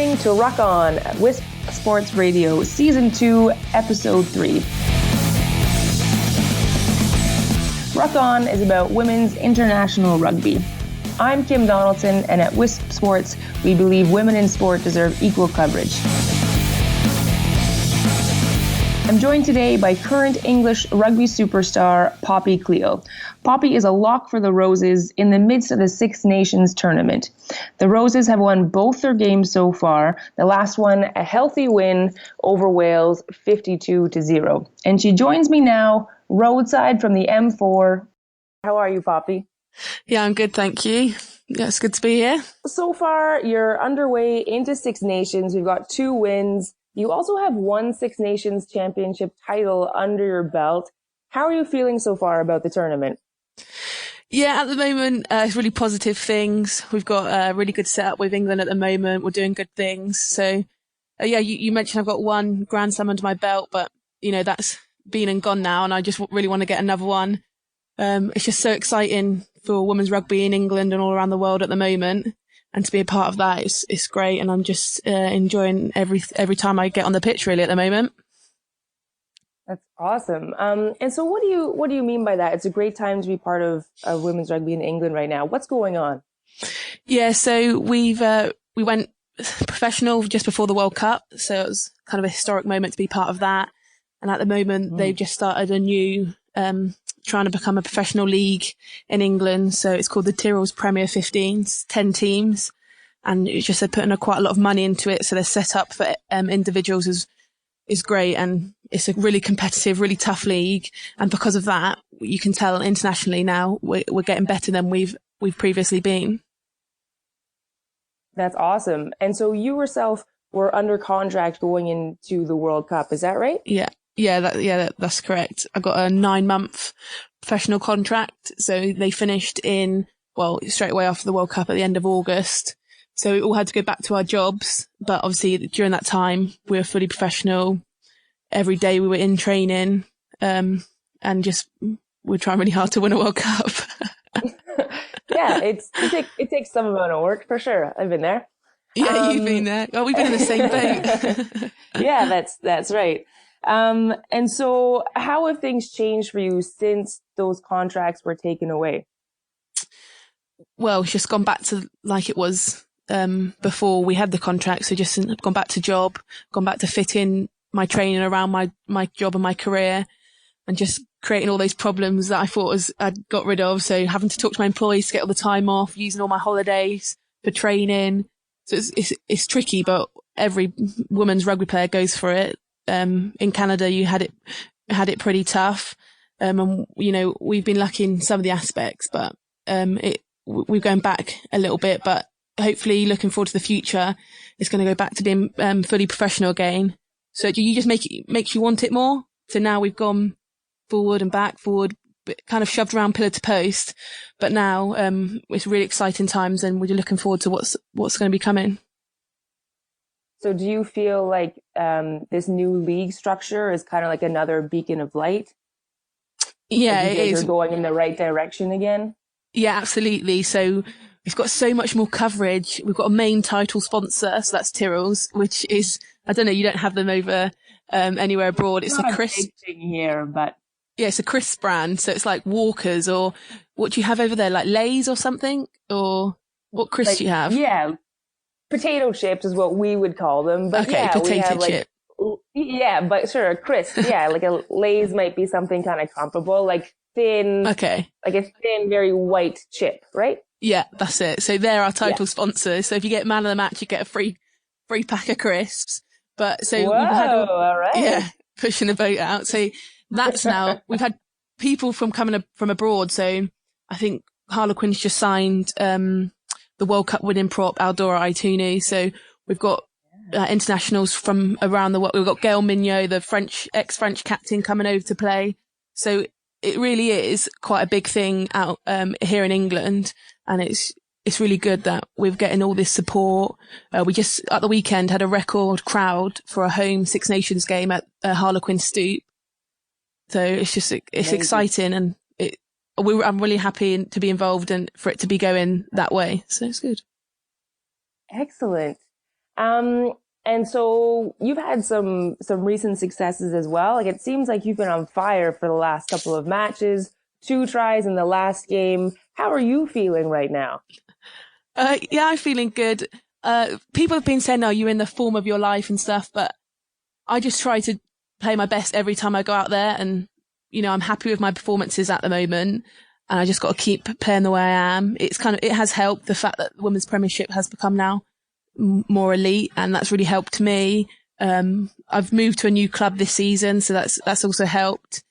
listening to Ruck On at Wisp Sports Radio, Season 2, Episode 3. Ruck On is about women's international rugby. I'm Kim Donaldson, and at Wisp Sports, we believe women in sport deserve equal coverage. I'm joined today by current English rugby superstar Poppy Cleall. Poppy is a lock for the Roses in the midst of the Six Nations tournament. The Roses have won both their games so far, the last one a healthy win over Wales 52-0. And she joins me now, roadside from the M4. How are you, Poppy? Yeah, I'm good, thank you. Yeah, it's good to be here. So far, you're underway into Six Nations. We've got 2 wins. You also have one Six Nations championship title under your belt. How are you feeling so far about the tournament? Yeah, at the moment, it's really positive things. We've got a really good setup with England at the moment. We're doing good things. So, you mentioned I've got one Grand Slam under my belt, but, that's been and gone now, and I just really want to get another one. It's just so exciting for women's rugby in England and all around the world at the moment. And to be a part of that, it's great. And I'm just enjoying every time I get on the pitch, really, at the moment. That's awesome. And so what do you mean by that? It's a great time to be part of women's rugby in England right now. What's going on? Yeah, so we went professional just before the World Cup. So it was kind of a historic moment to be part of that. And at the moment, they've just started a new trying to become a professional league in England. So it's called the Tyrrell's Premier 15s, 10 teams. And it's just they're putting quite a lot of money into it. So they're set up for individuals is great. And it's a really competitive, really tough league. And because of that, you can tell internationally now we're getting better than we've previously been. That's awesome. And so you yourself were under contract going into the World Cup. Is that right? Yeah, that's correct. I got a 9-month professional contract. So they finished straight away after the World Cup at the end of August. So we all had to go back to our jobs. But obviously during that time, we were fully professional. Every day we were in training, and just we're trying really hard to win a World Cup. Yeah, it takes some amount of work for sure. I've been there. Yeah, you've been there. Oh, we've been in the same boat. Yeah, that's right. And so how have things changed for you since those contracts were taken away? Well, it's just gone back to like it was before we had the contract. So just gone back to job, gone back to fitting my training around my job and my career, and just creating all those problems that I thought I'd got rid of. So having to talk to my employees to get all the time off, using all my holidays for training. So it's tricky, but every women's rugby player goes for it. In Canada, you had it pretty tough. And, we've been lucky in some of the aspects, but, we're going back a little bit, but hopefully looking forward to the future, it's going to go back to being, fully professional again. So do you just makes you want it more? So now we've gone forward, kind of shoved around pillar to post, but now, it's really exciting times and we're looking forward to what's going to be coming. So do you feel like this new league structure is kind of like another beacon of light? Yeah, like it is. You're going in the right direction again? Yeah, absolutely. So we've got so much more coverage. We've got a main title sponsor, so that's Tyrrell's, which is, I don't know, you don't have them over anywhere abroad. It's a crisp thing here, but yeah, it's a crisp brand. So it's like Walkers, or what do you have over there? Like Lay's or something? Or what crisps do you have? Yeah. Potato chips is what we would call them. But okay, yeah, potato chip. Yeah, but sure, crisp. Yeah, like a Lay's might be something kind of comparable, like thin. Okay. Like a thin, very white chip, right? Yeah, that's it. So they're our title sponsors. So if you get man of the match, you get a free pack of crisps. But so Whoa, we've had all right. pushing the boat out. So that's now we've had people coming from abroad. So I think Harlequin's just signed the World Cup winning prop Aldora Aitunu. So we've got internationals from around the world. We've got Gail Mignot, the ex-French captain, coming over to play. So it really is quite a big thing out here in England, and it's really good that we're getting all this support. We just at the weekend had a record crowd for a home Six Nations game at Harlequin Stoop. So it's exciting, and I'm really happy to be involved and for it to be going that way. So it's good. Excellent. And so you've had some recent successes as well. Like it seems like you've been on fire for the last couple of matches, 2 tries in the last game. How are you feeling right now? Yeah, I'm feeling good. People have been saying, "Oh, you're in the form of your life and stuff," but I just try to play my best every time I go out there, and I'm happy with my performances at the moment, and I just got to keep playing the way I am. It has helped the fact that the Women's Premiership has become now more elite, and that's really helped me. I've moved to a new club this season, so that's also helped.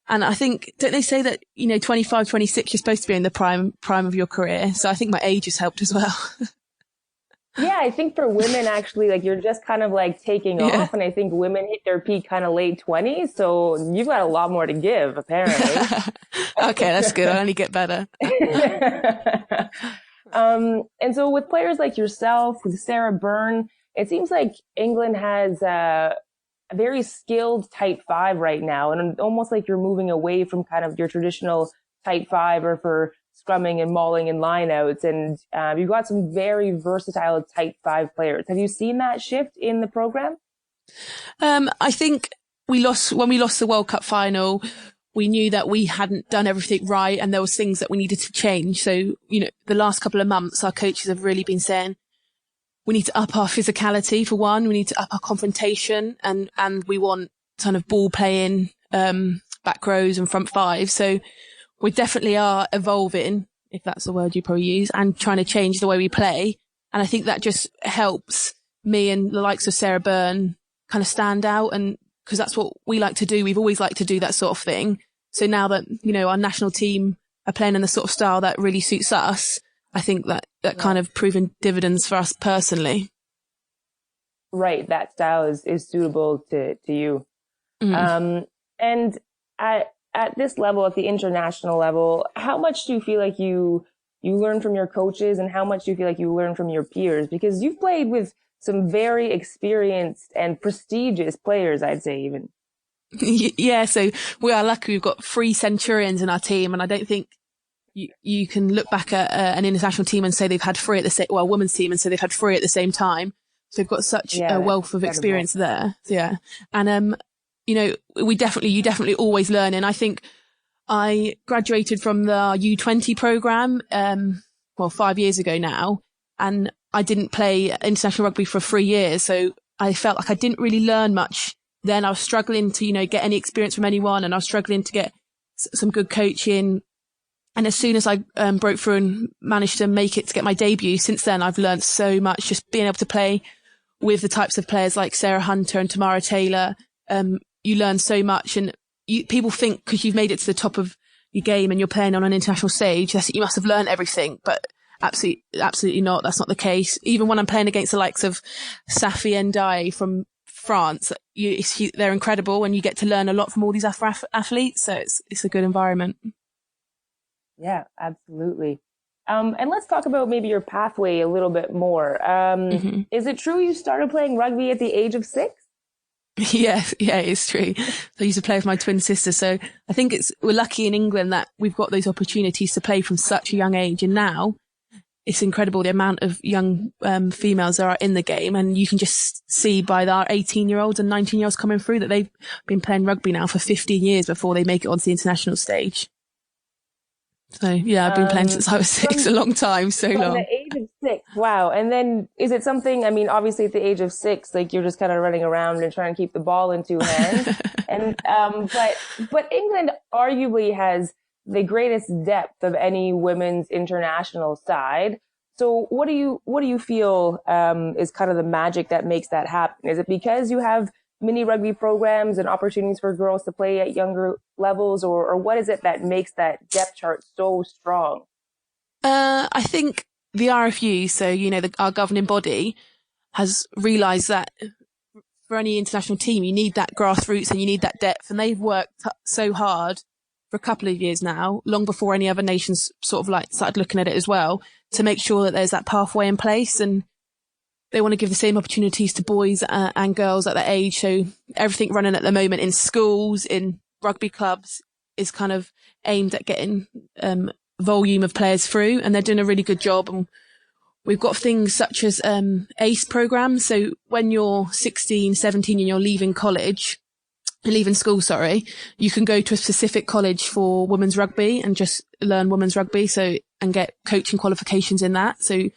And I think, don't they say that 25, 26, you're supposed to be in the prime of your career? So I think my age has helped as well. Yeah, I think for women, actually, like you're just kind of like taking off. And I think women hit their peak kind of late 20s. So you've got a lot more to give, apparently. Okay, that's good. I'll only get better. And so with players like yourself, with Sarah Byrne, it seems like England has a very skilled tight 5 right now. And almost like you're moving away from kind of your traditional tight 5 or for scrumming and mauling and lineouts, and you've got some very versatile tight 5 players. Have you seen that shift in the program? I think when we lost the World Cup final, we knew that we hadn't done everything right, and there was things that we needed to change. So, the last couple of months, our coaches have really been saying we need to up our physicality for one, we need to up our confrontation, and we want kind of ball playing, back rows and front 5. So we definitely are evolving, if that's the word you probably use, and trying to change the way we play. And I think that just helps me and the likes of Sarah Byrne kind of stand out, and because that's what we like to do. We've always liked to do that sort of thing. So now that, our national team are playing in the sort of style that really suits us, I think that kind of proven dividends for us personally. Right. That style is suitable to you. And at this level, at the international level, how much do you feel like you learn from your coaches, and how much do you feel like you learn from your peers? Because you've played with some very experienced and prestigious players, I'd say even. Yeah, so we are lucky. We've got 3 Centurions in our team, and I don't think you can look back at an international team and say they've had 3 at the same, well, women's team, and say they've had 3 at the same time. So they've got such a wealth of experience there. Yeah. And, you definitely always learn. And I think I graduated from the U20 program, 5 years ago now, and I didn't play international rugby for 3 years. So I felt like I didn't really learn much then. I was struggling to, get any experience from anyone, and I was struggling to get some good coaching. And as soon as I broke through and managed to make it to get my debut, since then I've learned so much, just being able to play with the types of players like Sarah Hunter and Tamara Taylor. You learn so much, and people think because you've made it to the top of your game and you're playing on an international stage, that you must have learned everything. But absolutely not. That's not the case. Even when I'm playing against the likes of Safi Ndiaye from France, they're incredible, and you get to learn a lot from all these athletes. So it's a good environment. Yeah, absolutely. And let's talk about maybe your pathway a little bit more. Is it true you started playing rugby at the age of 6? Yeah, it's true. So I used to play with my twin sister. So I think we're lucky in England that we've got those opportunities to play from such a young age. And now it's incredible the amount of young females that are in the game. And you can just see by our 18-year-olds and 19-year-olds coming through that they've been playing rugby now for 15 years before they make it onto the international stage. So yeah, I've been playing since I was 6, a long time, so long. From the age of 6, wow. And then is it something, I mean, obviously at the age of 6, like you're just kind of running around and trying to keep the ball in 2 hands. And, but England arguably has the greatest depth of any women's international side. So what do you feel, is kind of the magic that makes that happen? Is it because you have mini rugby programs and opportunities for girls to play at younger levels, or what is it that makes that depth chart so strong? I think the RFU, so, our governing body, has realised that for any international team, you need that grassroots and you need that depth. And they've worked so hard for a couple of years now, long before any other nations sort of like started looking at it as well, to make sure that there's that pathway in place. And they want to give the same opportunities to boys and girls at that age. So everything running at the moment in schools, in rugby clubs, is kind of aimed at getting volume of players through, and they're doing a really good job. And We've got things such as ACE programs. So when you're 16, 17 and you're leaving school, you can go to a specific college for women's rugby and just learn women's rugby. And get coaching qualifications in that. So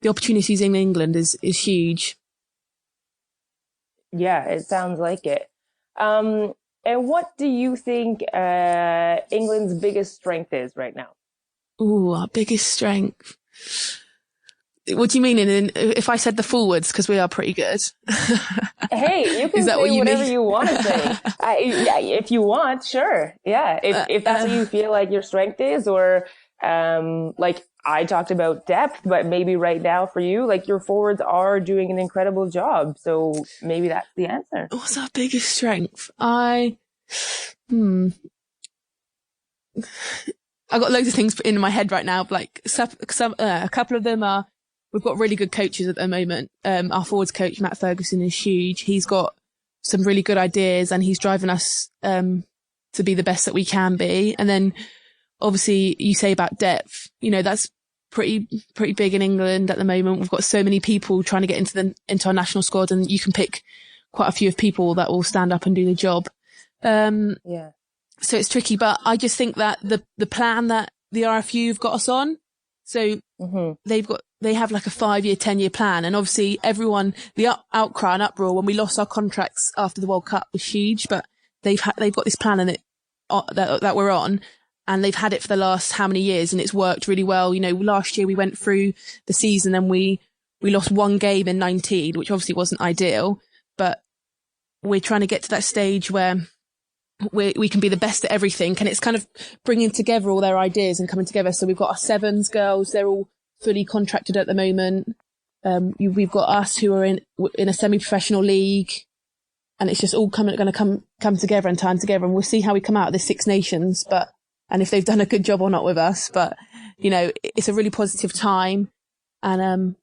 the opportunities in England is huge. Yeah, it sounds like it. And what do you think England's biggest strength is right now? Ooh, our biggest strength. What do you mean if I said the forwards? Because we are pretty good. Hey, you can say whatever you want to say. Yeah, if you want, sure. Yeah, if that's what you feel like your strength is, or like I talked about depth, but maybe right now for you, like your forwards are doing an incredible job. So maybe that's the answer. What's our biggest strength? I got loads of things in my head right now. Like a couple of them are, we've got really good coaches at the moment. Our forwards coach, Matt Ferguson, is huge. He's got some really good ideas and he's driving us to be the best that we can be. And then obviously you say about depth, that's pretty big in England at the moment. We've got so many people trying to get into our national squad, and you can pick quite a few of people that will stand up and do the job. Yeah. So it's tricky, but I just think that the plan that the RFU have got us on, so they have like a 5-year, 10-year plan. And obviously the outcry and uproar when we lost our contracts after the World Cup was huge, but they've got this plan that we're on. And they've had it for the last how many years, and it's worked really well. Last year we went through the season and we lost one game in 19, which obviously wasn't ideal, but we're trying to get to that stage where we can be the best at everything. And it's kind of bringing together all their ideas and coming together. So we've got our sevens girls. They're all fully contracted at the moment. We've got us who are in a semi-professional league, and it's just all going to come together and time together. And we'll see how we come out of the Six Nations, and if they've done a good job or not with us. But, it's a really positive time. And,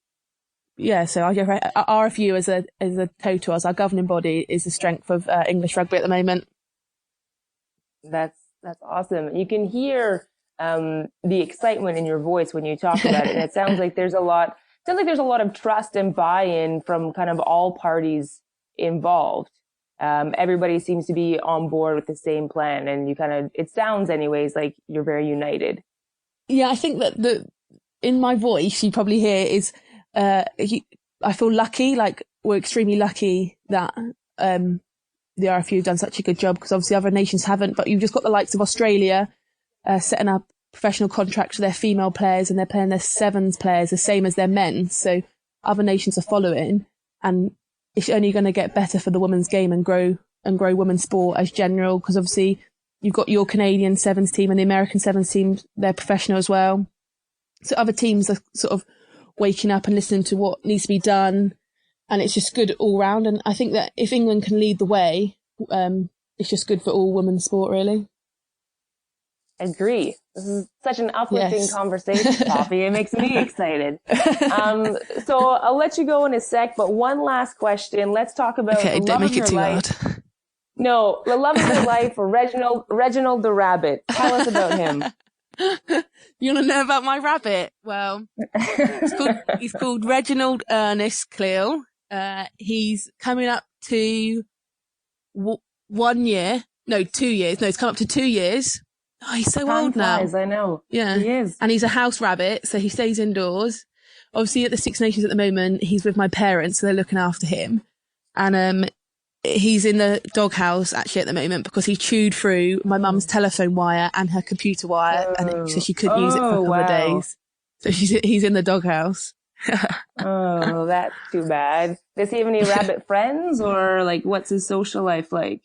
so our RFU as a total, as our governing body, is the strength of English rugby at the moment. That's awesome. You can hear the excitement in your voice when you talk about it. And it sounds like there's a lot of trust and buy-in from kind of all parties involved. Everybody seems to be on board with the same plan, and it sounds anyways like you're very united. Yeah, I think that in my voice you probably hear is, I feel lucky, like we're extremely lucky that, the RFU have done such a good job, because obviously other nations haven't, but you've just got the likes of Australia, setting up professional contracts for their female players, and they're paying their sevens players the same as their men. So other nations are following, and it's only going to get better for the women's game and grow women's sport as general, because obviously you've got your Canadian sevens team and the American sevens team, they're professional as well. So other teams are sort of waking up and listening to what needs to be done, and it's just good all round. And I think that if England can lead the way, it's just good for all women's sport, really. Agree. This is such an uplifting conversation, Poppy. It makes me excited. So I'll let you go in a sec, but one last question. Let's talk about the love of your life. Hard. No, the love of your life for Reginald the rabbit. Tell us about him. You want to know about my rabbit? Well, he's called Reginald Ernest Cleall. He's coming up to 1 year. No, 2 years. No, he's come up to 2 years. Oh, he's so old now. I know. Yeah. He is. And he's a house rabbit, so he stays indoors. Obviously, at the Six Nations at the moment, he's with my parents, so they're looking after him. And he's in the doghouse, actually, at the moment, because he chewed through my mum's telephone wire and her computer wire, and so she couldn't use it for a couple of days. So he's in the doghouse. Oh, that's too bad. Does he have any rabbit friends, or what's his social life like?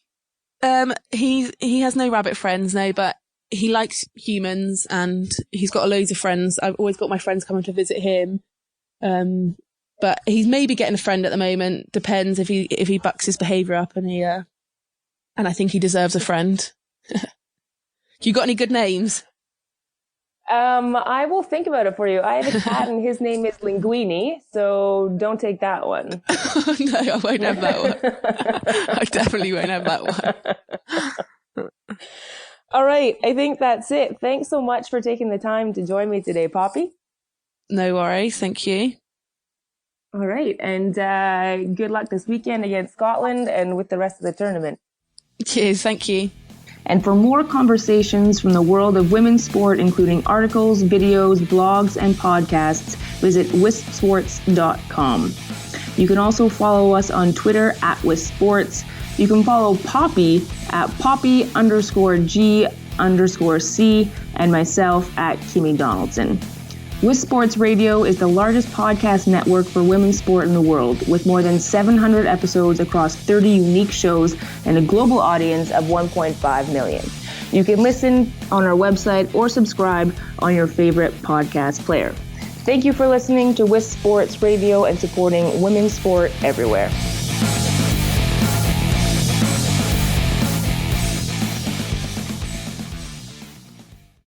He has no rabbit friends, no, but he likes humans and he's got loads of friends. I've always got my friends coming to visit him. But he's maybe getting a friend at the moment. Depends if he bucks his behaviour up, and I think he deserves a friend. You got any good names? I will think about it for you. I have a cat and his name is Linguini, so don't take that one. No, I won't have that one. I definitely won't have that one. All right. I think that's it. Thanks so much for taking the time to join me today, Poppy. No worries. Thank you. All right. And good luck this weekend against Scotland and with the rest of the tournament. Cheers. Thank you. And for more conversations from the world of women's sport, including articles, videos, blogs, and podcasts, visit wisports.com. You can also follow us on Twitter at wisports. You can follow Poppy at Poppy_G_C and myself at Kimmy Donaldson. With Sports Radio is the largest podcast network for women's sport in the world, with more than 700 episodes across 30 unique shows and a global audience of 1.5 million. You can listen on our website or subscribe on your favorite podcast player. Thank you for listening to With Sports Radio and supporting women's sport everywhere.